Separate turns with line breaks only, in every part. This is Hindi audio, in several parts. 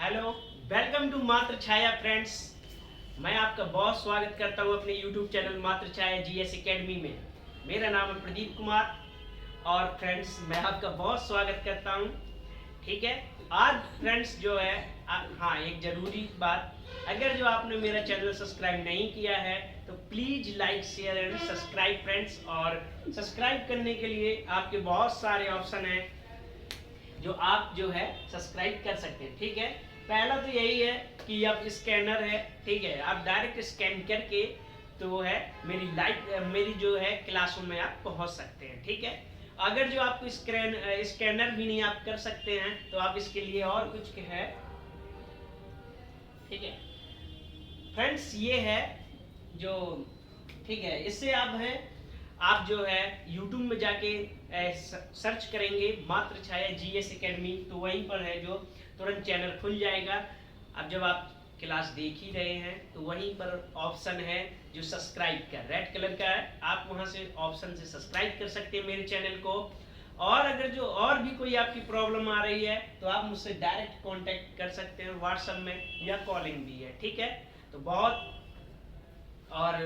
हेलो, वेलकम टू मात्र छाया फ्रेंड्स। मैं आपका बहुत स्वागत करता हूं अपने यूट्यूब चैनल मात्र छाया जीएस एकेडमी में। मेरा नाम है प्रदीप कुमार और फ्रेंड्स मैं आपका बहुत स्वागत करता हूं। ठीक है, आज फ्रेंड्स जो है हाँ, एक ज़रूरी बात, अगर जो आपने मेरा चैनल सब्सक्राइब नहीं किया है तो please like share and subscribe friends. और सब्सक्राइब करने के लिए आपके बहुत सारे ऑप्शन हैं जो आप जो है सब्सक्राइब कर सकते हैं। ठीक है, पहला तो यही है कि अब स्कैनर है, ठीक है, आप डायरेक्ट स्कैन करके तो है मेरी जो है क्लासरूम में आप पहुंच सकते हैं। ठीक है, अगर जो आपको स्कैनर भी नहीं आप कर सकते हैं तो आप इसके लिए और कुछ है। ठीक है फ्रेंड्स, ये है जो, ठीक है, इससे आप जो है YouTube में जाके सर्च करेंगे मात्र छाया जीएस एकेडमी, तो वहीं पर है जो तुरंत चैनल खुल जाएगा। अब जब आप क्लास देख ही रहे हैं तो वहीं पर ऑप्शन है जो सब्सक्राइब का रेड कलर का है, आप वहां से ऑप्शन से सब्सक्राइब कर सकते हैं मेरे चैनल को। और अगर जो और भी कोई आपकी प्रॉब्लम आ रही है तो आप मुझसे डायरेक्ट कांटेक्ट कर सकते हैं व्हाट्सएप में, या कॉलिंग भी है। ठीक है, तो और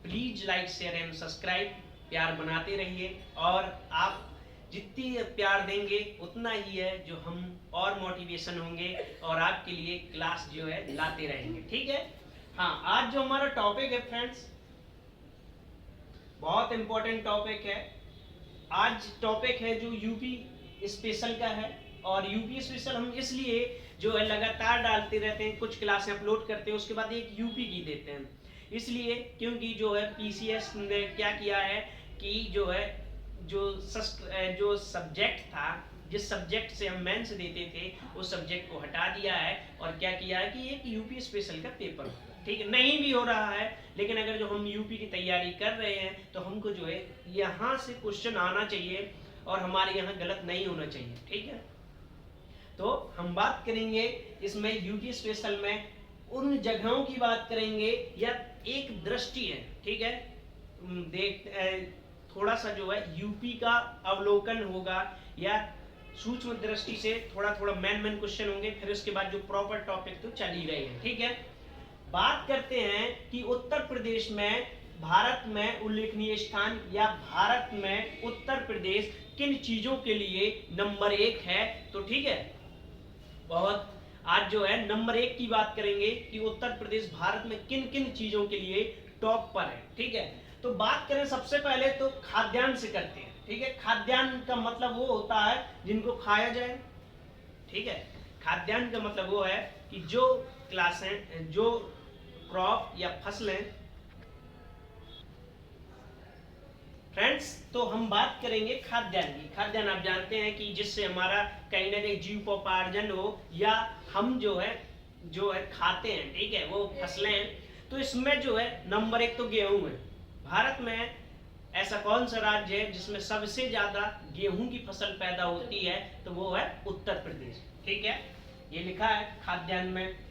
please like share and subscribe, प्यार बनाते रहिए। और आप जितनी प्यार देंगे उतना ही है जो हम और मोटिवेशन होंगे और आपके लिए क्लास जो है लाते रहेंगे। ठीक है, हाँ, आज जो हमारा टॉपिक है फ्रेंड्स, बहुत इंपॉर्टेंट टॉपिक है। आज टॉपिक है जो यूपी स्पेशल का है। और यूपी स्पेशल हम इसलिए जो है लगातार डालते रहते हैं, कुछ क्लासें अपलोड करते हैं उसके बाद एक यूपी की देते हैं, इसलिए क्योंकि जो है पीसीएस ने क्या किया है कि जो है जो सब्जेक्ट था, जिस सब्जेक्ट से हम मेंस देते थे उस सब्जेक्ट को हटा दिया है और क्या किया है कि एक यूपी स्पेशल का पेपर, ठीक है, नहीं भी हो रहा है, लेकिन अगर जो हम यूपी की तैयारी कर रहे हैं तो हमको जो है यहाँ से क्वेश्चन आना चाहिए और हमारे यहाँ गलत नहीं होना चाहिए। ठीक है, तो हम बात करेंगे इसमें यूपी स्पेशल में उन जगहों की बात करेंगे, या एक दृष्टि है, ठीक है, थोड़ा सा जो है यूपी का अवलोकन होगा, या सूक्ष्म दृष्टि से थोड़ा थोड़ा मेन क्वेश्चन होंगे, फिर उसके बाद जो प्रॉपर टॉपिक तो चल ही रहे हैं। ठीक है, बात करते हैं कि उत्तर प्रदेश में भारत में उल्लेखनीय स्थान, या भारत में उत्तर प्रदेश किन चीजों के लिए नंबर 1 है। तो ठीक है, बहुत आज जो है नंबर 1 की बात करेंगे कि उत्तर प्रदेश भारत में किन किन चीजों के लिए टॉप पर है। ठीक है, तो बात करें सबसे पहले तो खाद्यान्न से करते हैं। ठीक है, खाद्यान्न का मतलब वो होता है जिनको खाया जाए। ठीक है, खाद्यान्न का मतलब वो है कि जो क्लासें, जो क्रॉप या फसलें फ्रेंड्स, तो हम बात करेंगे खाद्यान्न की। खाद्यान्न आप जानते हैं कि जिससे हमारा कहीं ना कहीं जीवोपार्जन हो, या हम जो है खाते हैं, ठीक है, वो फसलें हैं। तो इसमें जो है नंबर 1 तो गेहूं है। भारत में ऐसा कौन सा राज्य है जिसमें सबसे ज्यादा गेहूं की फसल पैदा होती है, तो वो है उत्तर प्रदेश। ठीक है, ये लिखा है खाद्यान्न में।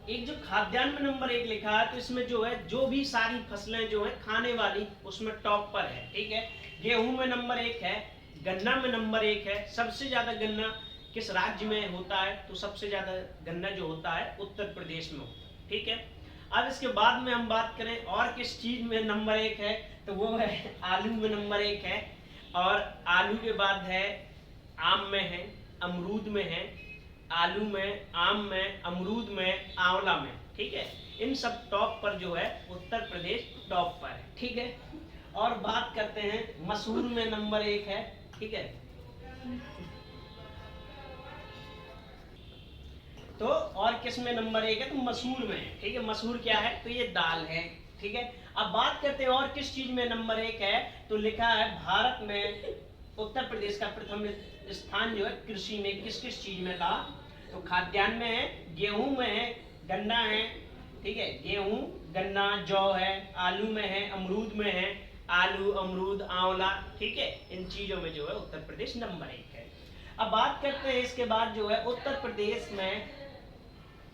एक जो खाद्यान्न में नंबर 1 लिखा है, तो इसमें जो है जो भी सारी फसलें जो है खाने वाली उसमें टॉप पर है। ठीक है, गेहूं में नंबर 1 है, गन्ना में नंबर 1 है। सबसे ज्यादा गन्ना किस राज्य में होता है, तो सबसे ज्यादा गन्ना जो होता है उत्तर प्रदेश में होता है। ठीक है, अब इसके बाद में हम बात करें और किस चीज में नंबर 1 है, तो वो है आलू में नंबर 1 है। और आलू के बाद है आम में है, अमरूद में है, आलू में, आम में, अमरूद में, आंवला में। ठीक है, इन सब टॉप पर जो है उत्तर प्रदेश टॉप पर है। ठीक है, और बात करते हैं मसूर में नंबर 1 है। ठीक है, तो और किस में नंबर 1 है, तो मसूर में है। ठीक है, मसूर क्या है, तो ये दाल है। ठीक है, अब बात करते हैं और किस चीज में नंबर 1 है, तो लिखा है भारत में उत्तर प्रदेश का प्रथम स्थान जो है कृषि में किस किस चीज में था, तो खाद्यान्न में है, गेहूं में है, गन्ना है। ठीक है, गेहूं, गन्ना, जौ है, आलू में है, अमरूद में है, आलू, अमरूद, आंवला। ठीक है, इन चीजों में जो है उत्तर प्रदेश नंबर 1 है। अब बात करते हैं इसके बाद जो है उत्तर प्रदेश में,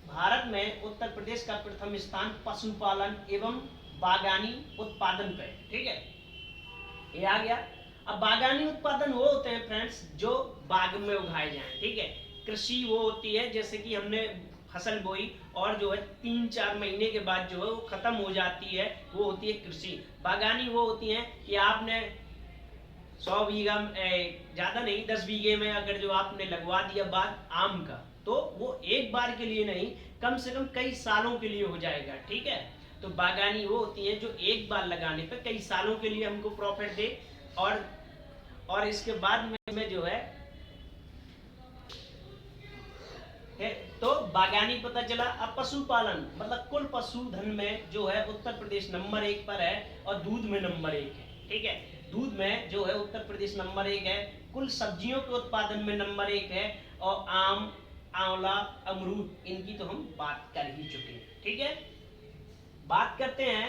भारत में उत्तर प्रदेश का प्रथम स्थान पशुपालन एवं बागानी उत्पादन पे। ठीक है, ये आ गया। अब बागानी उत्पादन वो होते हैं फ्रेंड्स जो बाग में उगाए जाएं। ठीक है, कृषि वो होती है जैसे कि हमने फसल बोई और जो है 3-4 महीने के बाद जो है वो खत्म हो जाती है, वो होती है कृषि। बागानी वो होती है कि आपने 100 बीघा ज्यादा नहीं 10 बीघे में अगर जो आपने लगवा दिया बाग आम का, तो वो एक बार के लिए नहीं, कम से कम कई सालों के लिए हो जाएगा। ठीक है, तो बागानी वो होती है जो एक बार लगाने पर कई सालों के लिए हमको प्रॉफिट दे। और इसके बाद में जो है तो बागानी पता चला। अब पशुपालन मतलब कुल पशुधन में जो है उत्तर प्रदेश नंबर 1 पर है और दूध में नंबर 1 है। ठीक है, दूध में जो है उत्तर प्रदेश नंबर 1 है। कुल सब्जियों के उत्पादन में नंबर 1 है और आम, आंवला, अमरूद इनकी तो हम बात कर ही चुके हैं। ठीक है, बात करते हैं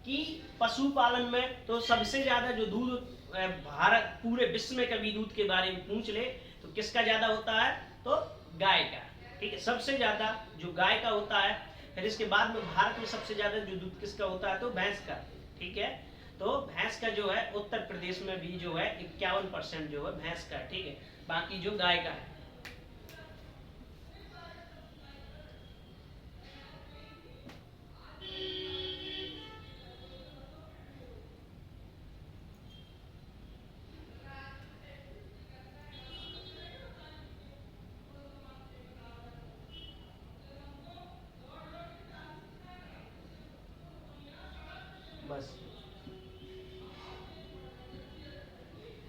कि पशुपालन में तो सबसे ज्यादा जो दूध भारत पूरे विश्व में कभी दूध के बारे में पूछ ले तो किसका ज्यादा होता है, तो गाय का। ठीक है, सबसे ज्यादा जो गाय का होता है। फिर इसके बाद में भारत में सबसे ज्यादा जो दूध किसका होता है, तो भैंस का। ठीक है, तो भैंस का जो है उत्तर प्रदेश में भी जो है 51% जो है भैंस का। ठीक है, बाकी जो गाय का है। बस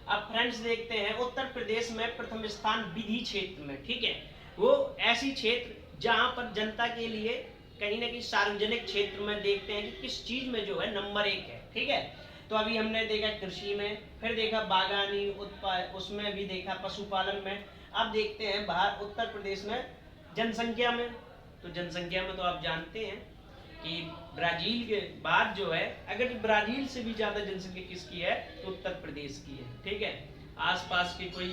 अब फ्रेंड्स देखते हैं उत्तर प्रदेश में प्रथम स्थान विधि क्षेत्र में। ठीक है, वो ऐसी क्षेत्र जहां पर जनता के लिए कहीं ना कहीं सार्वजनिक क्षेत्र में देखते हैं कि किस चीज में जो है नंबर 1 है। ठीक है, तो अभी हमने देखा कृषि में, फिर देखा बागानी उसमें भी देखा पशुपालन में। अब देखते हैं बाहर उत्तर प्रदेश में जनसंख्या में। तो जनसंख्या में तो आप जानते हैं कि ब्राजील के बाद जो है, अगर ब्राजील से भी ज्यादा जनसंख्या किसकी है, तो उत्तर प्रदेश की है। ठीक है, आसपास के कोई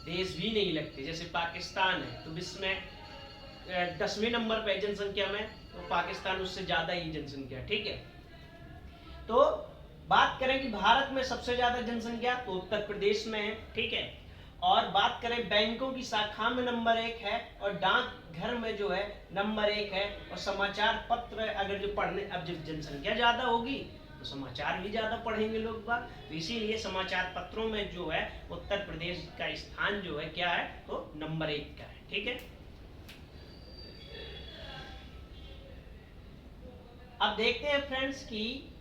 देश भी नहीं लगते। जैसे पाकिस्तान है तो विश्व में 10वें नंबर पे जनसंख्या में, तो पाकिस्तान उससे ज्यादा ही जनसंख्या। ठीक है, तो बात करें कि भारत में सबसे ज्यादा जनसंख्या तो उत्तर प्रदेश में है। ठीक है, और बात करें बैंकों की शाखा में नंबर 1 है और डाक घर में जो है नंबर 1 है। और समाचार पत्र अगर जो पढ़ने, अब जब जनसंख्या ज्यादा होगी तो समाचार भी ज्यादा पढ़ेंगे लोग बाग, तो इसीलिए समाचार पत्रों में जो है उत्तर प्रदेश का स्थान जो है क्या है, तो नंबर 1 का है। ठीक है, अब देखते हैं फ्रेंड्स कि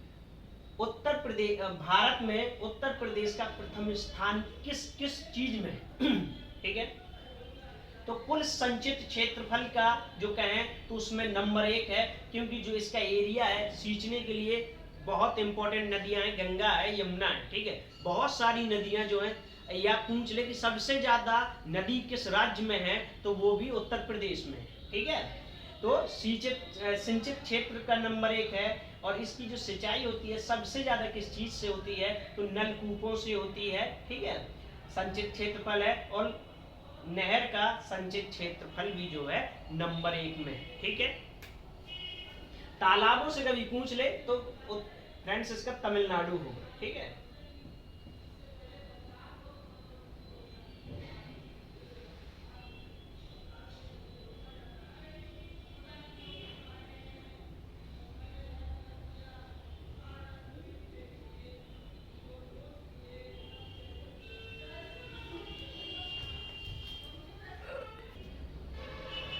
उत्तर प्रदेश भारत में उत्तर प्रदेश का प्रथम स्थान किस किस चीज में है। ठीक है, तो कुल संचित क्षेत्रफल का जो कहें तो उसमें नंबर 1 है, क्योंकि जो इसका एरिया है सींचने के लिए बहुत इंपॉर्टेंट नदियां हैं, गंगा है, यमुना है। ठीक है, बहुत सारी नदियां जो हैं, या पूछ ले कि सबसे ज्यादा नदी किस राज्य में है, तो वो भी उत्तर प्रदेश में है। ठीक है, तो सिंचित क्षेत्र का नंबर 1 है। और इसकी जो सिंचाई होती है सबसे ज्यादा किस चीज से होती है, तो नलकूपों से होती है। ठीक है, संचित क्षेत्रफल है और नहर का संचित क्षेत्रफल भी जो है नंबर 1 में है। ठीक है, तालाबों से कभी पूछ ले तो फ्रेंड्स इसका तमिलनाडु होगा। ठीक है,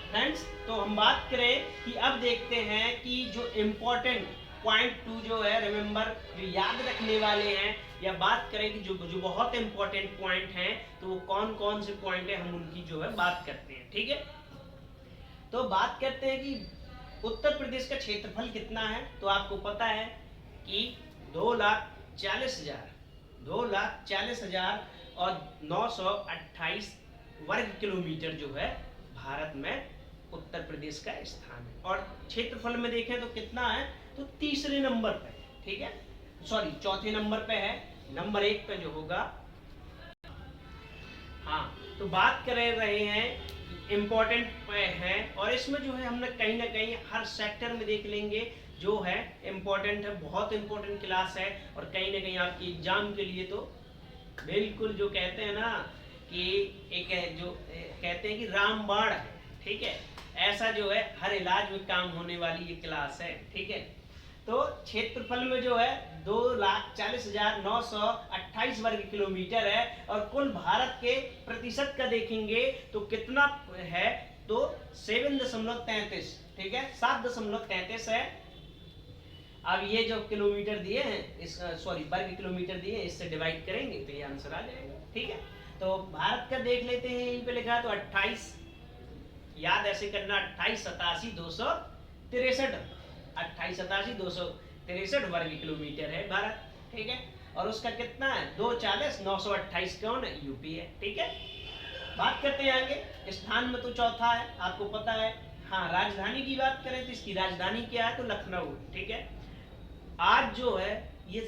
फ्रेंड्स तो हम बात करें कि अब देखते हैं कि जो इम्पोर्टेंट पॉइंट 2 जो है रिमेंबर, जो याद रखने वाले हैं, या बात करें कि जो जो बहुत इंपॉर्टेंट पॉइंट हैं, तो वो कौन कौन से पॉइंट है, हम उनकी जो है बात करते हैं। ठीक है, तो बात करते हैं कि उत्तर प्रदेश का क्षेत्रफल कितना है। तो आपको पता है कि 2,40,000 और 928 वर्ग किलोमीटर जो है भारत में उत्तर प्रदेश का स्थान है। और क्षेत्रफल में देखें तो कितना है, तो तीसरे नंबर पे। ठीक है, सॉरी चौथे नंबर पे है, नंबर 1 पे जो होगा। हाँ, तो बात कर रहे हैं इम्पोर्टेंट है, और इसमें जो है हमने कहीं ना कहीं हर सेक्टर में देख लेंगे जो है इम्पोर्टेंट है, बहुत इम्पोर्टेंट क्लास है। और कहीं ना कहीं आपकी एग्जाम के लिए तो बिल्कुल जो कहते हैं ना कि एक जो कहते हैं कि रामबाण है, ठीक है। ऐसा जो है हर इलाज में काम होने वाली ये क्लास है, ठीक है। तो क्षेत्रफल में जो है 2,40,928 वर्ग किलोमीटर है, और कुल भारत के प्रतिशत का देखेंगे तो कितना है, तो 7.33, ठीक है, 7.33 है। अब ये जो किलोमीटर दिए हैं, इस वर्ग किलोमीटर दिए हैं, इससे डिवाइड करेंगे तो ये आंसर आ जाएगा, ठीक है। तो भारत का देख लेते हैं, यहीं पे लिखा है तो 28, याद ऐसे करना, 28,87,263, 28,87,263 वर्ग किलोमीटर है भारत, ठीक है। और उसका कितना है, 2,40,928 कौन है, यूपी है, ठीक है। बात करते हैं आगे, स्थान में तो चौथा है, आपको पता है। हाँ, राजधानी की बात करें तो इसकी राजधानी क्या है, तो लखनऊ, ठीक है। आज जो है ये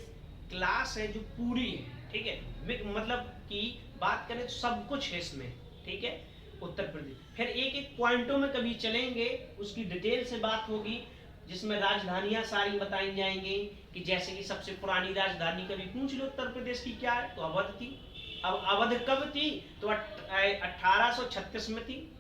क्लास है जो पूरी है, ठीक है, मतलब कि बात करें तो सब कुछ है इसमें, ठीक है, उत्तर प्रदेश। फिर एक एक पॉइंटों में कभी चलेंगे, उसकी डिटेल से बात होगी, जिसमें राजधानियां सारी बताई जाएंगी, कि जैसे कि सबसे पुरानी राजधानी कभी पूछ लो उत्तर प्रदेश की क्या है, तो अवध थी। अब अवध कब थी, तो 1836 में थी,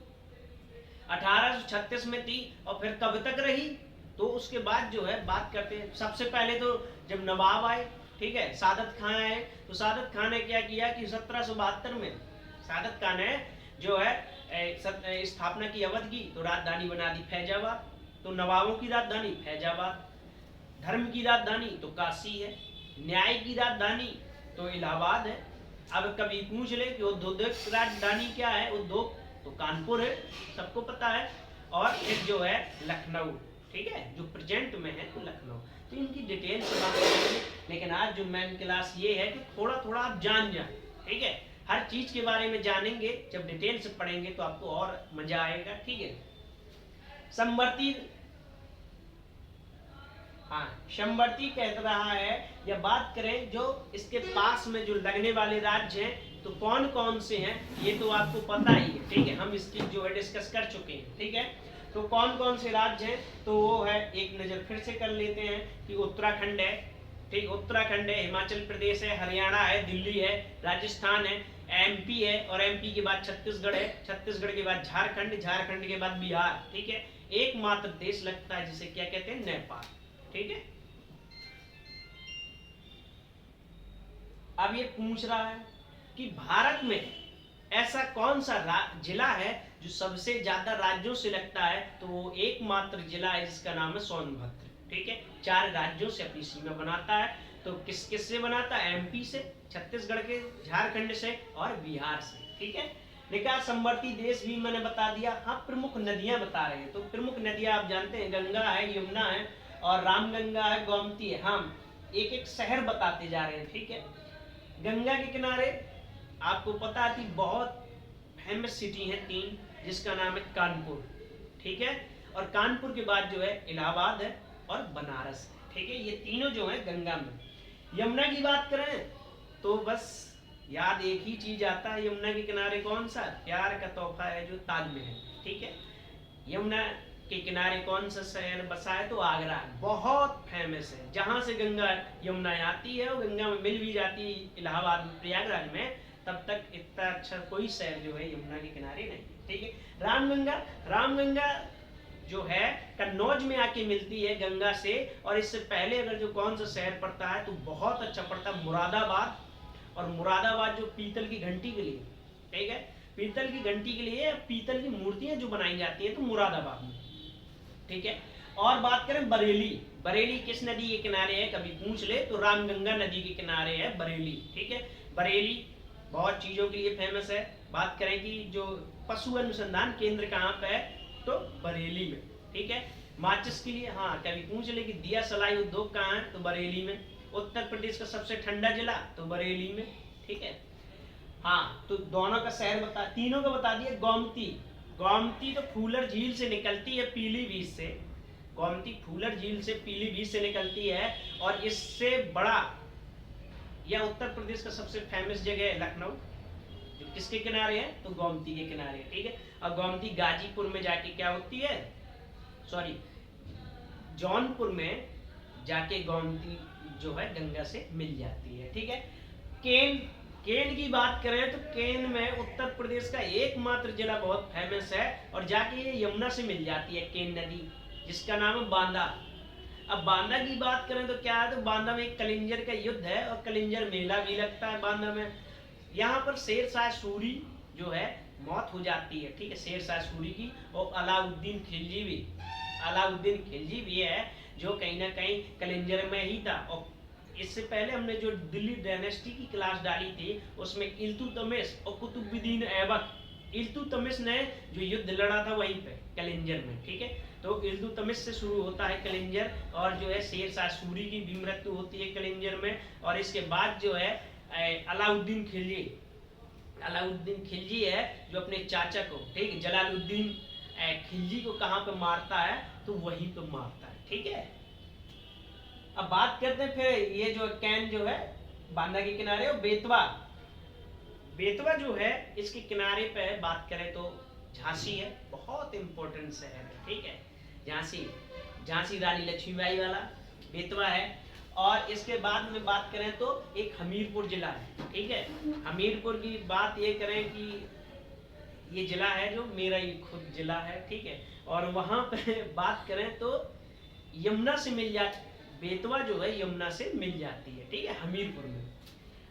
1836 में थी। और फिर कब तक रही, तो उसके बाद जो है बात करते हैं। सबसे पहले तो जब नवाब आए, ठीक है, सादत खान आए, तो सादत खान ने क्या किया कि 1772 में सादत खान ने जो है स्थापना की अवध की, तो राजधानी बना दी फैजाबाद। तो नवाबों की राजधानी फैजाबाद, धर्म की राजधानी तो काशी है, न्याय की राजधानी तो इलाहाबाद है। अब कभी पूछ ले कि औद्योगिक राजधानी क्या है, उद्योग तो कानपुर है, सबको पता है। और एक जो है लखनऊ, ठीक है, जो प्रेजेंट में है तो लखनऊ। तो इनकी डिटेल से बात करेंगे, लेकिन आज जो मेन क्लास ये है कि थोड़ा थोड़ा आप जान जाए, ठीक है, हर चीज के बारे में जानेंगे। जब डिटेल से पढ़ेंगे तो आपको और मजा आएगा, ठीक है। समवर्ती, हाँ, समवर्ती कह रहा है, या बात करें जो इसके पास में जो लगने वाले राज्य हैं, तो कौन कौन से हैं, ये तो आपको पता ही है, ठीक है, हम इसकी जो है डिस्कस कर चुके हैं, ठीक है। तो कौन कौन से राज्य हैं, तो वो है, एक नजर फिर से कर लेते हैं कि उत्तराखंड है, ठीक, उत्तराखंड है, हिमाचल प्रदेश है, हरियाणा है, दिल्ली है, राजस्थान है, एमपी है, और एमपी के बाद छत्तीसगढ़ है, छत्तीसगढ़ के बाद झारखंड, झारखंड के बाद बिहार, ठीक है। एकमात्र देश लगता है जिसे क्या कहते हैं, नेपाल, ठीक है। अब ये पूछ रहा है कि भारत में ऐसा कौन सा जिला है जो सबसे ज्यादा राज्यों से लगता है, तो वो एकमात्र जिला है जिसका नाम है सोनभद्र, ठीक है। 4 राज्यों से अपनी सीमा बनाता है, तो किस किस से बनाता है, एमपी से, छत्तीसगढ़ के, झारखंड से और बिहार से, ठीक है। देखा, समवर्ती देश भी मैंने बता दिया। हाँ, प्रमुख नदियां बता रहे हैं, तो प्रमुख नदियां आप जानते हैं, गंगा है, यमुना है, और रामगंगा है, गोमती है। हम एक एक शहर बताते जा रहे हैं, ठीक है। गंगा के किनारे आपको पता थी बहुत फेमस सिटी है 3, जिसका नाम है कानपुर, ठीक है। और कानपुर के बाद जो है इलाहाबाद है और बनारस है, ठीक है। ये तीनों जो है गंगा में। यमुना की बात करें तो बस याद एक ही चीज आता है, यमुना के किनारे कौन सा, प्यार का तोहफा है जो ताजमहल, ठीक है। यमुना के किनारे कौन सा शहर बसा है, तो आगरा, बहुत फेमस है, जहां से गंगा यमुना आती है और गंगा में मिल भी जाती है इलाहाबाद में, प्रयागराज में, तब तक इतना अच्छा कोई शहर जो है यमुना के किनारे नहीं, ठीक है। रामगंगा, रामगंगा जो है कन्नौज में आके मिलती है गंगा से, और इससे पहले अगर जो कौन सा शहर पड़ता है, तो बहुत अच्छा पड़ता है मुरादाबाद। और मुरादाबाद जो पीतल की घंटी के लिए, ठीक है, पीतल की घंटी के लिए पीतल की मूर्तियां जो बनाई जाती है, तो मुरादाबाद में, ठीक है। और बात करें बरेली, बरेली किस नदी के किनारे है, कभी पूछ ले तो रामगंगा नदी के किनारे है बरेली, ठीक है। बरेली बहुत चीजों के लिए फेमस है। बात करें कि जो पशु अनुसंधान केंद्र कहाँ पे है, तो बरेली में, ठीक है। माचिस के लिए, हाँ, कभी पूछ ले कि दिया सलाई उद्योग कहाँ है, तो बरेली में। उत्तर प्रदेश का सबसे ठंडा जिला, तो बरेली में, ठीक है। हाँ, तो दोनों का शहर बता, तीनों का बता दिया। गोमती, गोमती तो फूलर झील से निकलती है, पीलीभीत से, गोमती फूलर झील से पीलीभीत से निकलती है, और इससे बड़ा यह उत्तर प्रदेश का सबसे फेमस जगह है लखनऊ, जो किसके किनारे है, तो गोमती के किनारे, ठीक है। और गोमती गाजीपुर में जाके क्या होती है, सॉरी, जौनपुर में जाके गोमती जो है गंगा से मिल जाती है, ठीक है। केन केन की बात करें तो केन में उत्तर प्रदेश का एकमात्र जिला बहुत फेमस है, और जाके ये यमुना से मिल जाती है केन नदी, जिसका नाम है बांदा। अब बांदा की बात करें तो क्या है, तो बांदा में एक कलिंजर का युद्ध है और कलिंजर मेला भी लगता है बांदा में। यहाँ पर शेरशाह सूरी जो है मौत हो जाती है, ठीक है, शेरशाह सूरी की। और अलाउद्दीन खिलजी भी है जो कहीं ना कहीं कलिंजर में ही था। और इससे पहले हमने जो दिल्ली डायनेस्टी की क्लास डाली थी उसमें इल्तुतमिश और कुतुबुद्दीन ऐबक, इल्तुतमिश ने जो युद्ध लड़ा था वहीं पे कलिंजर में, ठीक है। तो इल्तुतमिश से शुरू होता है कलिंजर, और जो है शेरशाह सूरी की भी मृत्यु होती है कलिंजर में। और इसके बाद जो है अलाउद्दीन खिलजी है जो अपने चाचा को, ठीक, जलालुद्दीन खिलजी को कहाँ पे मारता है, तो वहीं पे मारता है, ठीक है। अब बात करते हैं फिर ये जो कैन जो है बांदा के किनारे, और बेतवा जो है इसके किनारे पे बात करें तो झांसी है, बहुत इंपॉर्टेंट शहर है, ठीक है। झांसी रानी लक्ष्मीबाई वाला बेतवा है। और इसके बाद में बात करें तो एक हमीरपुर जिला है, ठीक है। हमीरपुर की बात ये करें कि ये जिला है जो मेरा ही खुद जिला है, ठीक है। और वहां पे बात करें तो यमुना से मिल जाती, बेतवा जो है यमुना से मिल जाती है, ठीक है, हमीरपुर में।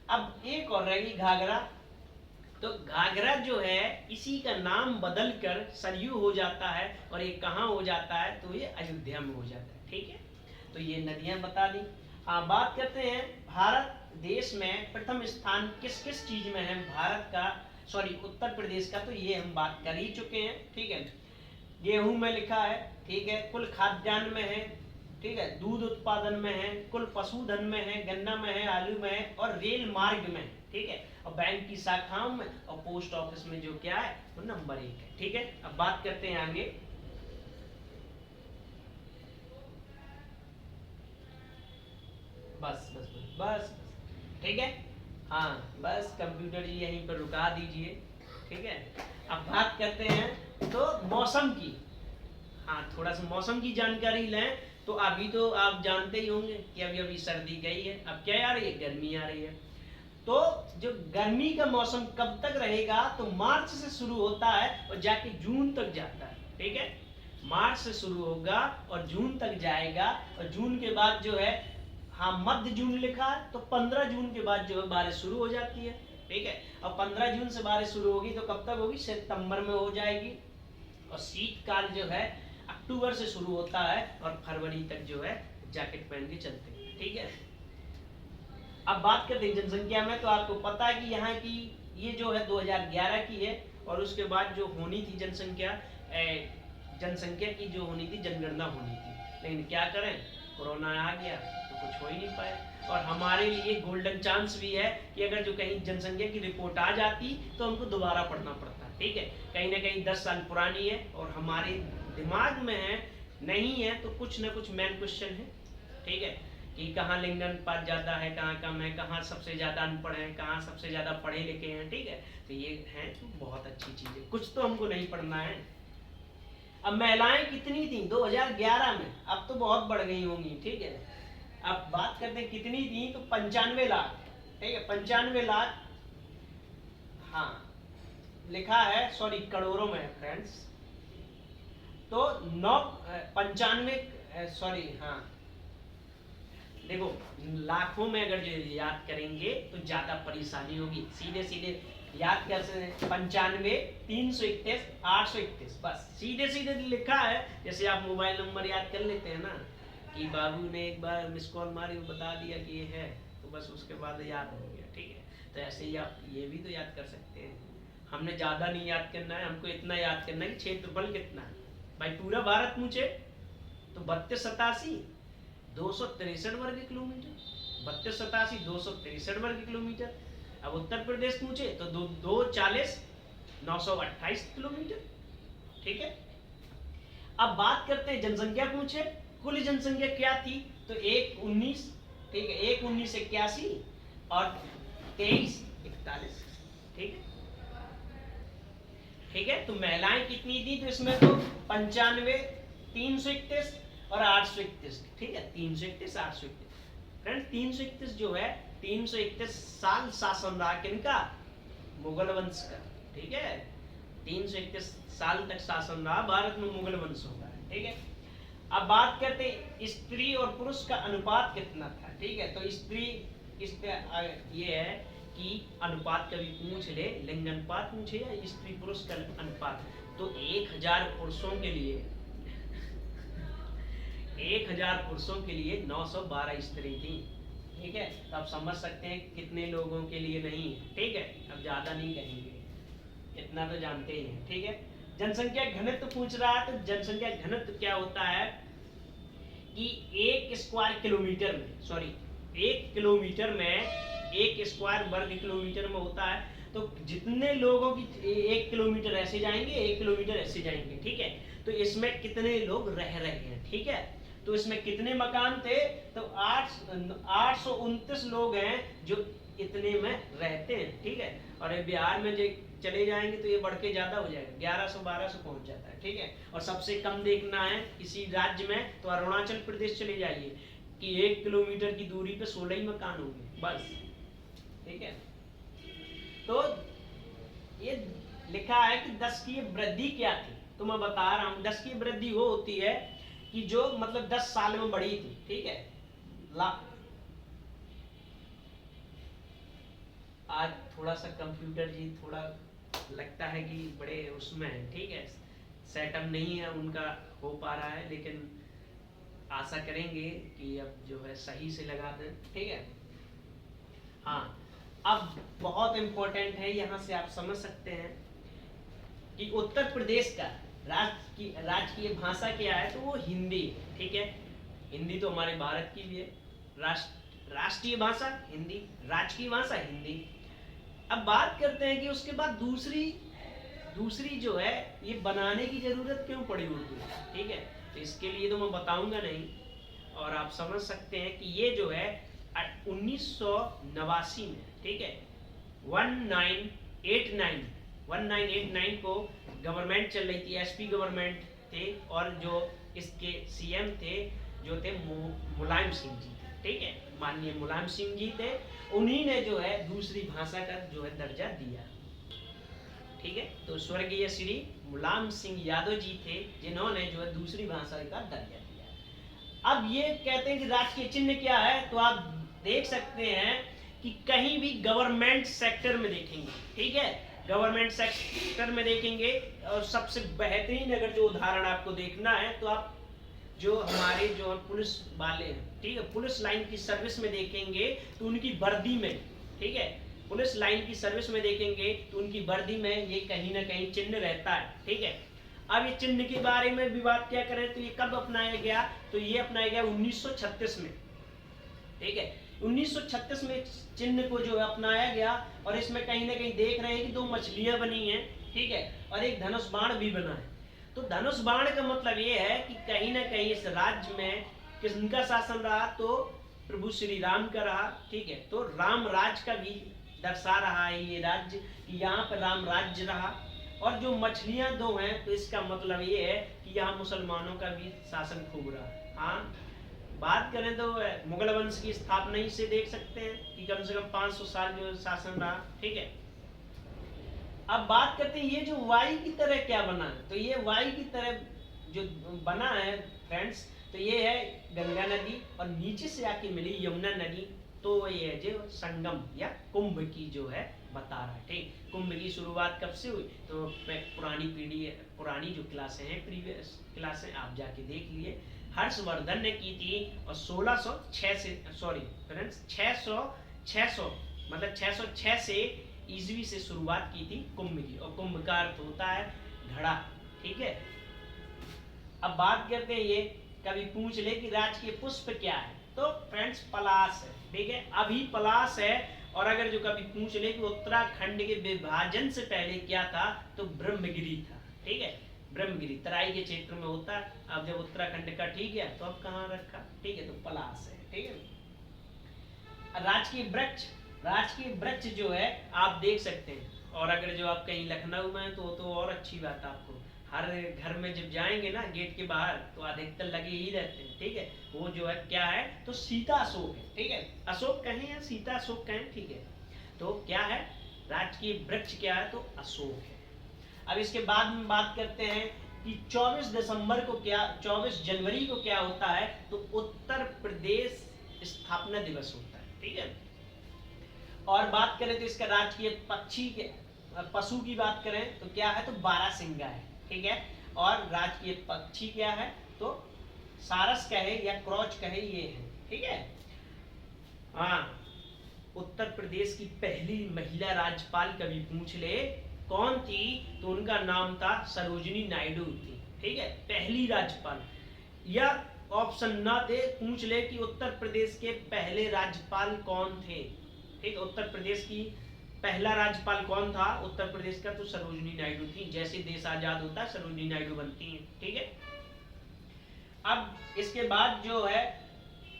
अब एक और रहेगी घाघरा। तो घाघरा जो है इसी का नाम बदल कर सरयू हो जाता है, और ये कहाँ हो जाता है, तो ये अयोध्या में हो जाता है, ठीक है। तो ये नदियां बता दी। बात करते हैं भारत देश में प्रथम स्थान किस किस चीज में है भारत का, सॉरी उत्तर प्रदेश का, तो ये हम बात कर ही चुके हैं, ठीक है। गेहूं में लिखा है, ठीक है, कुल खाद्यान्न में है, ठीक है, दूध उत्पादन में है, कुल पशुधन में है, गन्ना में है, आलू में है, और रेल मार्ग में, ठीक है, और बैंक की शाखाओं में, और पोस्ट ऑफिस में जो क्या है वो नंबर 1 है, ठीक है। अब बात करते हैं आगे। बस बस बस बस, ठीक है, हाँ बस कंप्यूटर जी यहीं पर रुका दीजिए, ठीक है। अब बात करते हैं तो मौसम की, हाँ थोड़ा सा मौसम की जानकारी लें। तो अभी तो आप जानते ही होंगे कि अभी अभी सर्दी गई है, अब क्या आ रही है, गर्मी आ रही है। तो जो गर्मी का मौसम कब तक रहेगा, तो मार्च से शुरू होता है और जाके जून तक जाता है, ठीक है। मार्च से शुरू होगा और जून तक जाएगा, और जून के बाद जो है, हाँ मध्य जून लिखा है, तो 15 जून के बाद जो है बारिश शुरू हो जाती है, ठीक है। और 15 जून से बारिश शुरू होगी तो कब तक होगी, सितंबर में हो जाएगी। और शीतकाल जो है अक्टूबर से शुरू होता है और फरवरी तक जो है जैकेट पहन के चलते हैं, ठीक है। अब बात करते हैं जनसंख्या में। तो आपको पता है कि यहाँ की ये जो है 2011 की है, और उसके बाद जो होनी थी जनसंख्या की जो होनी थी, जनगणना होनी थी, लेकिन क्या करें, कोरोना आ गया तो कुछ हो ही नहीं पाया। और हमारे लिए गोल्डन चांस भी है कि अगर जो कहीं जनसंख्या की रिपोर्ट आ जाती तो हमको दोबारा पढ़ना पड़ता, ठीक है। कहीं ना कहीं 10 साल पुरानी है और हमारे दिमाग में है नहीं है, तो कुछ ना कुछ मेन क्वेश्चन है, ठीक है, कि कहाँ लिंग अनुपात ज्यादा है, कहाँ कम है, कहाँ सबसे ज्यादा अनपढ़ है, कहाँ सबसे ज्यादा पढ़े लिखे हैं, ठीक है। तो ये है तो बहुत अच्छी चीज है, कुछ तो हमको नहीं पढ़ना है। अब महिलाएं कितनी थी 2011 में, अब तो बहुत बढ़ गई होंगी, ठीक है। अब बात करते हैं कितनी थी, तो 95 लाख, ठीक है, 95 लाख, हाँ लिखा है, सॉरी करोड़ों में फ्रेंड्स। तो 95, सॉरी हाँ देखो लाखों में अगर जो याद करेंगे तो ज्यादा परेशानी होगी, सीधे सीधे याद कर सकते, 95 331 831, बस सीधे सीधे लिखा है। जैसे आप मोबाइल नंबर याद कर लेते हैं ना, कि बाबू ने एक बार मिस कॉल मारी, वो बता दिया कि ये है, तो बस उसके बाद याद हो गया, ठीक है। तो ऐसे ही आप ये भी तो याद कर सकते हैं। हमने ज्यादा नहीं याद करना है, हमको इतना याद करना है कि क्षेत्रफल कितना है भाई, पूरा भारत पूछे तो 3287 263 वर्ग किलोमीटर, 3287 263 वर्ग किलोमीटर। अब उत्तर प्रदेश पूछे तो 240 928 किलोमीटर, ठीक है। अब बात करते हैं जनसंख्या पूछे, कुल जनसंख्या क्या थी, तो 119, ठीक है, 11981 और 2341, ठीक है, ठीक है। तो महिलाएं कितनी थी, तो इसमें तो 95 331 और 831, ठीक है, 331 831। फ्रेंड 331 जो है 331 साल शासन रहा किनका? मुगल वंश का। ठीक है, 331 साल तक शासन रहा भारत में मुगल वंशों का। ठीक है, अब बात करते हैं स्त्री और पुरुष का अनुपात कितना था। ठीक है, तो स्त्री ये है कि अनुपात कभी पूछ ले, लिंग अनुपात पूछे या स्त्री पुरुष का अनुपात, तो 1000 पुरुषों के लिए 1000 पुरुषों के लिए 912 स्त्री थी। ठीक है, तो आप समझ सकते हैं कितने लोगों के लिए नहीं है। ठीक है, अब ज्यादा नहीं कहेंगे, इतना तो जानते ही हैं। ठीक है, जनसंख्या घनत्व पूछ रहा है, तो जनसंख्या घनत्व क्या होता है कि 1 स्क्वायर किलोमीटर में, सॉरी 1 किलोमीटर में, 1 स्क्वायर वर्ग किलोमीटर में होता है, तो जितने लोगों की 1 किलोमीटर ऐसे जाएंगे, 1 किलोमीटर ऐसे जाएंगे। ठीक है, तो इसमें कितने लोग रह रहे हैं। ठीक है, तो इसमें कितने मकान थे, तो 829 लोग हैं जो इतने में रहते हैं। ठीक है, और बिहार में जो चले जाएंगे तो ये बढ़ के ज्यादा हो जाएगा, 1100-1200 पहुंच जाता है। ठीक है, और सबसे कम देखना है किसी राज्य में तो अरुणाचल प्रदेश चले जाइए कि 1 किलोमीटर की दूरी पे 16 ही मकान होंगे बस। ठीक है, तो ये लिखा है कि 10 की वृद्धि क्या थी, तो मैं बता रहा हूं 10 की वृद्धि वो होती है कि जो मतलब 10 साल में बढ़ी थी। ठीक है, आज थोड़ा सा कंप्यूटर जी थोड़ा लगता है कि बड़े उसमें है। ठीक है, सेटअप नहीं है उनका हो पा रहा है, लेकिन आशा करेंगे कि अब जो है सही से लगा दें। ठीक है, हाँ, अब बहुत इंपॉर्टेंट है, यहाँ से आप समझ सकते हैं कि उत्तर प्रदेश का राजकीय भाषा क्या है, तो वो हिंदी है। ठीक है, हिंदी तो हमारे भारत की भी है, राष्ट्रीय भाषा हिंदी, राजकीय भाषा हिंदी। अब बात करते हैं कि उसके बाद दूसरी जो है ये बनाने की जरूरत क्यों पड़ी उर्दू। ठीक है, तो इसके लिए तो मैं बताऊंगा नहीं, और आप समझ सकते हैं कि ये जो है 1989 में, ठीक है, 1989 को गवर्नमेंट चल रही थी, एसपी गवर्नमेंट थे, और जो इसके सीएम थे जो थे मुलायम सिंह जी थे। ठीक है, माननीय मुलायम सिंह जी थे, उन्हीं ने जो है दूसरी भाषा का जो है दर्जा दिया। ठीक है, तो स्वर्गीय श्री मुलायम सिंह यादव जी थे जिन्होंने जो है दूसरी भाषा का दर्जा दिया। अब ये कहते हैं कि राजकीय चिन्ह क्या है, तो आप देख सकते हैं कि कहीं भी गवर्नमेंट सेक्टर में देखेंगे। ठीक है, गवर्नमेंट सेक्टर में देखेंगे, और सबसे बेहतरीन अगर जो उदाहरण आपको देखना है तो आप जो हमारे जो पुलिस वाले हैं, ठीक है, पुलिस लाइन की सर्विस में देखेंगे तो उनकी वर्दी में, ठीक है, पुलिस लाइन की सर्विस में देखेंगे तो उनकी वर्दी में ये कहीं ना कहीं चिन्ह रहता है। ठीक है, अब ये चिन्ह के बारे में भी बात क्या करें तो ये कब अपनाया गया, तो ये अपनाया गया 1936 में। ठीक है, 1936 में चिन्ह को जो है अपनाया गया, और इसमें कहीं ना कहीं देख रहे हैं कि 2 मछलियां बनी हैं। ठीक है, और एक धनुष बाण भी बना है। तो धनुष बाण का मतलब ये है कि कहीं ना कहीं इस राज्य में किसका शासन रहा, तो प्रभु श्री राम का रहा। ठीक है, तो राम राज का भी दर्शा रहा है ये राज्य, कि यहाँ पर राम राज्य रहा। और जो मछलियां 2 हैं तो इसका मतलब ये है कि यहाँ मुसलमानों का भी शासन खूब रहा। हाँ, बात करें तो मुगल वंश की स्थापना ही से देख सकते हैं कि कम से कम 500 साल जो शासन रहा। ठीक है, अब बात करते हैं ये जो वाई की तरह क्या बना है, तो ये वाई की तरह जो बना है फ्रेंड्स, तो ये है गंगा नदी और नीचे से आके मिली यमुना नदी, तो ये है जो संगम या कुंभ की जो है बता रहा है। ठीक, कुंभ की शुरुआत कब से हुई, तो पुरानी जो क्लासें हैं, प्रीवियस क्लासें आप जाके देख लिए, हर्षवर्धन ने की थी, और 1606 से, सॉरी फ्रेंड्स, 600 मतलब 606 से ईस्वी से शुरुआत की थी कुंभ की, और कुंभ का अर्थ होता है घड़ा। ठीक है, अब बात करते हैं, ये कभी पूछ ले कि राजकीय पुष्प क्या है, तो फ्रेंड्स पलाश है। ठीक है, अभी पलाश है, और अगर जो कभी पूछ ले कि उत्तराखंड के विभाजन से पहले क्या था, तो ब्रह्मगिरी था। ठीक है, ब्रह्मगिरी तराई के क्षेत्र में होता है, अब जब उत्तराखंड का ठीक है तो अब कहाँ रखा। ठीक है, तो पलाश है। ठीक है, राजकीय वृक्ष जो है आप देख सकते हैं, और अगर जो आप कहीं लखनऊ में हैं तो और अच्छी बात आपको, हर घर में जब जाएंगे ना गेट के बाहर तो अधिकतर लगे ही रहते हैं, ठीक है। वो जो है क्या है, तो सीता अशोक है, ठीक है। अशोक कहें या सीता अशोक कहें, ठीक है। तो क्या है, राजकीय वृक्ष क्या है, तो अशोक है। अब इसके बाद में बात करते हैं कि 24 जनवरी को क्या होता है, तो उत्तर प्रदेश स्थापना दिवस होता है, ठीक है। और बात करें तो इसका राजकीय पक्षी के पशु की बात करें तो क्या है, तो बारहसिंगा है, ठीक है। और राजकीय पक्षी क्या है, तो सारस कहे या क्रॉच कहे, ये है, ठीक है। हाँ, उत्तर प्रदेश की पहली महिला राज्यपाल कभी पूछ ले कौन थी, तो उनका नाम था सरोजिनी नायडू थी, ठीक है, पहली राज्यपाल। या ऑप्शन ना दे, पूछ ले कि उत्तर प्रदेश के पहले राज्यपाल कौन थे, ठीक। उत्तर प्रदेश की पहला राज्यपाल कौन था उत्तर प्रदेश का, तो सरोजिनी नायडू थी। जैसे देश आजाद होता है सरोजिनी नायडू बनती है, ठीक है। अब इसके बाद जो है,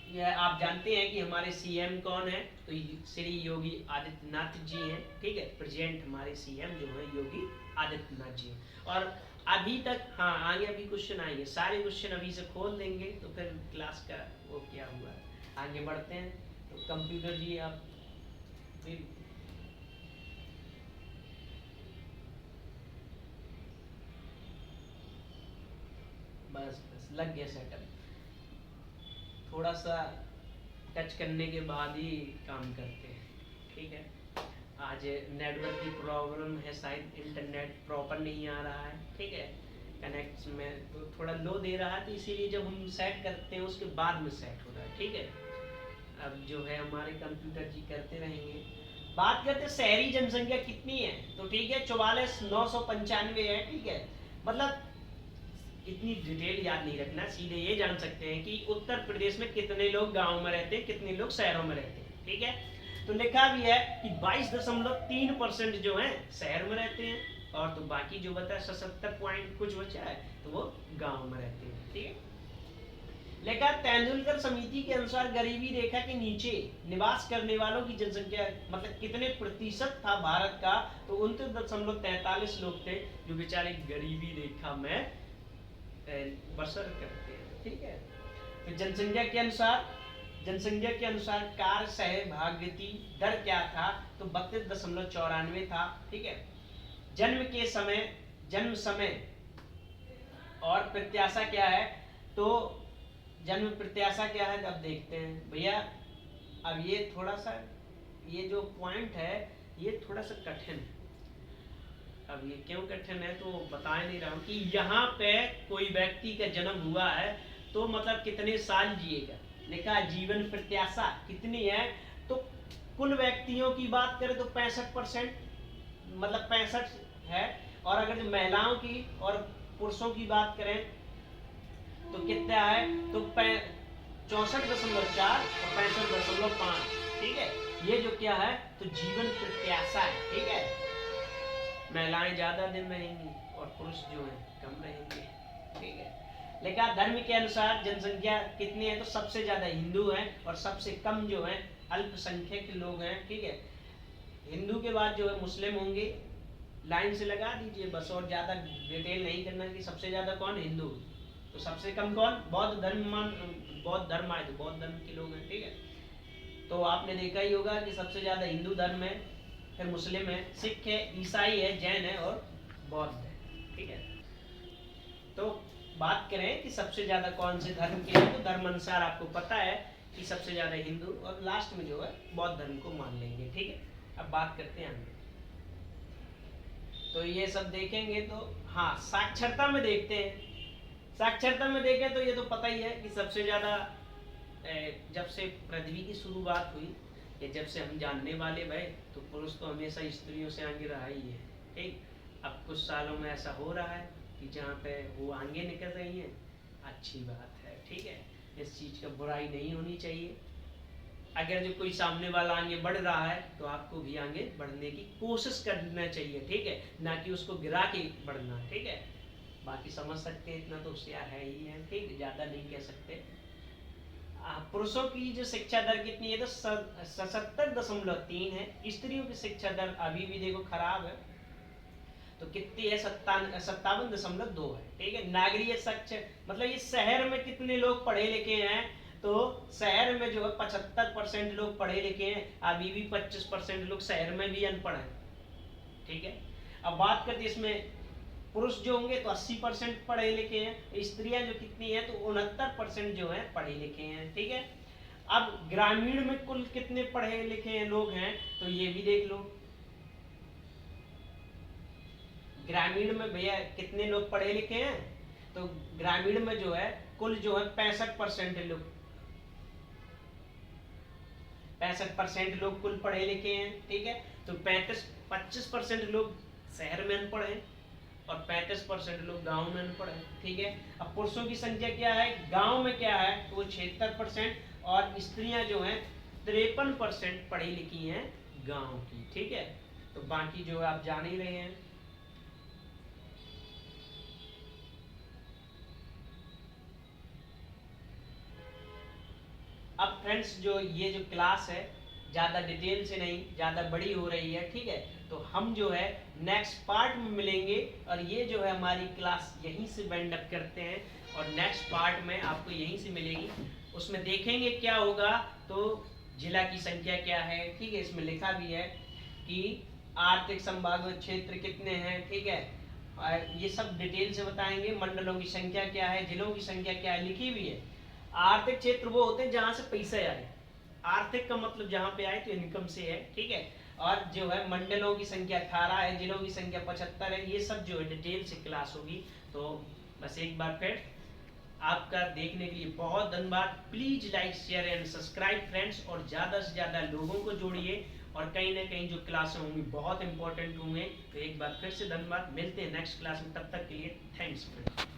यह आप जानते हैं कि हमारे सीएम कौन है, तो श्री योगी आदित्यनाथ जी हैं, ठीक है। प्रेजेंट हमारे सीएम जो है योगी आदित्यनाथ जी हैं। और अभी तक, हाँ आगे अभी क्वेश्चन आएंगे, सारे क्वेश्चन अभी से खोल देंगे तो फिर क्लास का वो क्या हुआ है। आगे बढ़ते हैं, तो कंप्यूटर जी आप फिर बस लग गया सेटअप। थोड़ा सा टच करने के बाद ही काम करते हैं, ठीक है। आज नेटवर्क की प्रॉब्लम है, शायद इंटरनेट प्रॉपर नहीं आ रहा है, ठीक है। कनेक्ट में तो थोड़ा लो दे रहा है, तो इसीलिए जब हम सेट करते हैं उसके बाद में सेट हो रहा है, ठीक है। अब जो है हमारे कंप्यूटर जी करते रहेंगे। बात करते हैं शहरी जनसंख्या कितनी है, तो ठीक है 44,995 है, ठीक है। मतलब इतनी डिटेल याद नहीं रखना, सीधे ये जान सकते हैं कि उत्तर प्रदेश में कितने लोग गांव में रहते हैं, कितने लोग शहरों में रहते हैं, ठीक है। तो लिखा भी है कि 22.3% जो है शहर में रहते हैं, और तो बाकी जो बता 77 पॉइंट कुछ बचा है तो वो गांव में रहते हैं, ठीक है। लेकिन तेंदुलकर समिति के अनुसार गरीबी रेखा के नीचे निवास करने वालों की जनसंख्या मतलब कितने प्रतिशत था भारत का, तो 29.43 लोग थे जो बेचारे गरीबी रेखा में बसर करते हैं, ठीक है। तो जनसंख्या के अनुसार कार्य सहभागिता दर क्या था, तो 32.94 था, ठीक है। जन्म समय और प्रत्याशा क्या है, तो जन्म प्रत्याशा क्या है, अब देखते हैं भैया। अब ये थोड़ा सा, ये जो पॉइंट है ये थोड़ा सा कठिन है। अब ये क्यों कठिन है तो बता नहीं रहा हूँ कि यहाँ पे कोई व्यक्ति का जन्म हुआ है तो मतलब कितने साल जिएगा, लिखा जीवन प्रत्याशा कितनी है, तो कुल व्यक्तियों की बात करें तो 65%, मतलब 65 है। और अगर जो महिलाओं की और पुरुषों की बात करें तो कितना है, तो 64.4 और 65.5, ठीक है। ये जो क्या है, तो जीवन प्रत्याशा है, ठीक है। महिलाएं ज्यादा दिन रहेंगी और पुरुष जो है कम रहेंगे, ठीक है। लेकिन धर्म के अनुसार जनसंख्या कितनी है, तो सबसे ज्यादा हिंदू हैं और सबसे कम जो है अल्पसंख्यक लोग हैं, ठीक है। हिंदू के बाद जो है मुस्लिम होंगे, लाइन से लगा दीजिए बस, और ज्यादा डिटेल नहीं करना कि सबसे ज्यादा कौन, हिंदू। तो सबसे कम कौन, बौद्ध धर्म आए तो बौद्ध धर्म के लोग हैं, ठीक है। तो आपने देखा ही होगा कि सबसे ज्यादा हिंदू धर्म है, फिर मुस्लिम है, सिख है, ईसाई है, जैन है और बौद्ध है, ठीक है। तो बात करें कि सबसे ज्यादा कौन से धर्म के हैं, तो धर्म अनुसार आपको पता है कि सबसे ज्यादा हिंदू और लास्ट में जो है बौद्ध धर्म को मान लेंगे, ठीक है। अब बात करते हैं आगे, तो ये सब देखेंगे तो हाँ साक्षरता में देखते हैं। साक्षरता में देखें तो ये तो पता ही है कि सबसे ज्यादा जब से पृथ्वी की शुरुआत हुई, या जब से हम जानने वाले भाई, तो पुरुष तो हमेशा स्त्रियों से आगे रहा ही है, ठीक। अब कुछ सालों में ऐसा हो रहा है कि जहाँ पे वो आगे निकल रही हैं, अच्छी बात है, ठीक है। इस चीज का बुराई नहीं होनी चाहिए। अगर जो कोई सामने वाला आगे बढ़ रहा है तो आपको भी आगे बढ़ने की कोशिश करना चाहिए, ठीक है, ना कि उसको गिरा के बढ़ना, ठीक है। बाकी समझ सकते हैं, इतना तो होशियार है ही है, ठीक, ज्यादा नहीं कह सकते। पुरुषों की जो शिक्षा दर कितनी है, तो 77.3 है। स्त्रियों की शिक्षा दर अभी भी देखो खराब है, तो कितनी है, 57.2 है, ठीक है। नागरिक साक्षर मतलब ये शहर में कितने लोग पढ़े लिखे हैं, तो शहर में जो है 75% लोग पढ़े लिखे हैं, अभी भी 25% लोग शहर में भी अनपढ़ हैं, ठीक है। अब बात करते हैं इसमें पुरुष जो होंगे तो 80% पढ़े लिखे हैं, स्त्रियां जो कितनी है तो 69% जो है पढ़े लिखे हैं, ठीक है। अब ग्रामीण में कुल कितने पढ़े लिखे लोग हैं तो ये भी देख लो, ग्रामीण में भैया कितने लोग पढ़े लिखे हैं, तो ग्रामीण में जो है कुल जो है 65% लोग, 65% लोग कुल पढ़े लिखे हैं, ठीक है। तो 25% लोग शहर में अनपढ़ हैं और 35% लोग गांव में अनपढ़ हैं, ठीक है। अब पुरुषों की संख्या क्या है, गांव में क्या है तो वो 76% और स्त्रियां जो हैं 53% पढ़ी लिखी हैं गांव की, ठीक है। तो बाकी जो है आप जान ही रहे हैं। अब फ्रेंड्स जो ये जो क्लास है ज़्यादा डिटेल से नहीं, ज़्यादा बड़ी हो रही है, ठीक है। तो हम जो है नेक्स्ट पार्ट में मिलेंगे और ये जो है हमारी क्लास यहीं से वाइंड अप करते हैं और नेक्स्ट पार्ट में आपको यहीं से मिलेगी, उसमें देखेंगे क्या होगा। तो जिला की संख्या क्या है, ठीक है, इसमें लिखा भी है कि आर्थिक संभाग क्षेत्र कितने हैं, ठीक है, ये सब डिटेल से बताएंगे। मंडलों की संख्या क्या है, जिलों की संख्या क्या है, लिखी भी है। आर्थिक क्षेत्र वो होते हैं जहां से पैसा आए, आर्थिक का मतलब जहां पे आए तो इनकम से है, ठीक है। और जो है मंडलों की संख्या 18 है, जिलों की संख्या 75 है, ये सब जो है डिटेल से क्लास होगी। तो बस एक बार फिर आपका देखने के लिए बहुत धन्यवाद। Please like share and subscribe friends, और ज्यादा से ज्यादा लोगों को जोड़िए और कहीं ना कहीं जो क्लासें होंगी बहुत इंपॉर्टेंट होंगे। तो एक बार फिर से धन्यवाद, मिलते हैं नेक्स्ट क्लास में, तब तक के लिए थैंक्स फ्रेंड्स।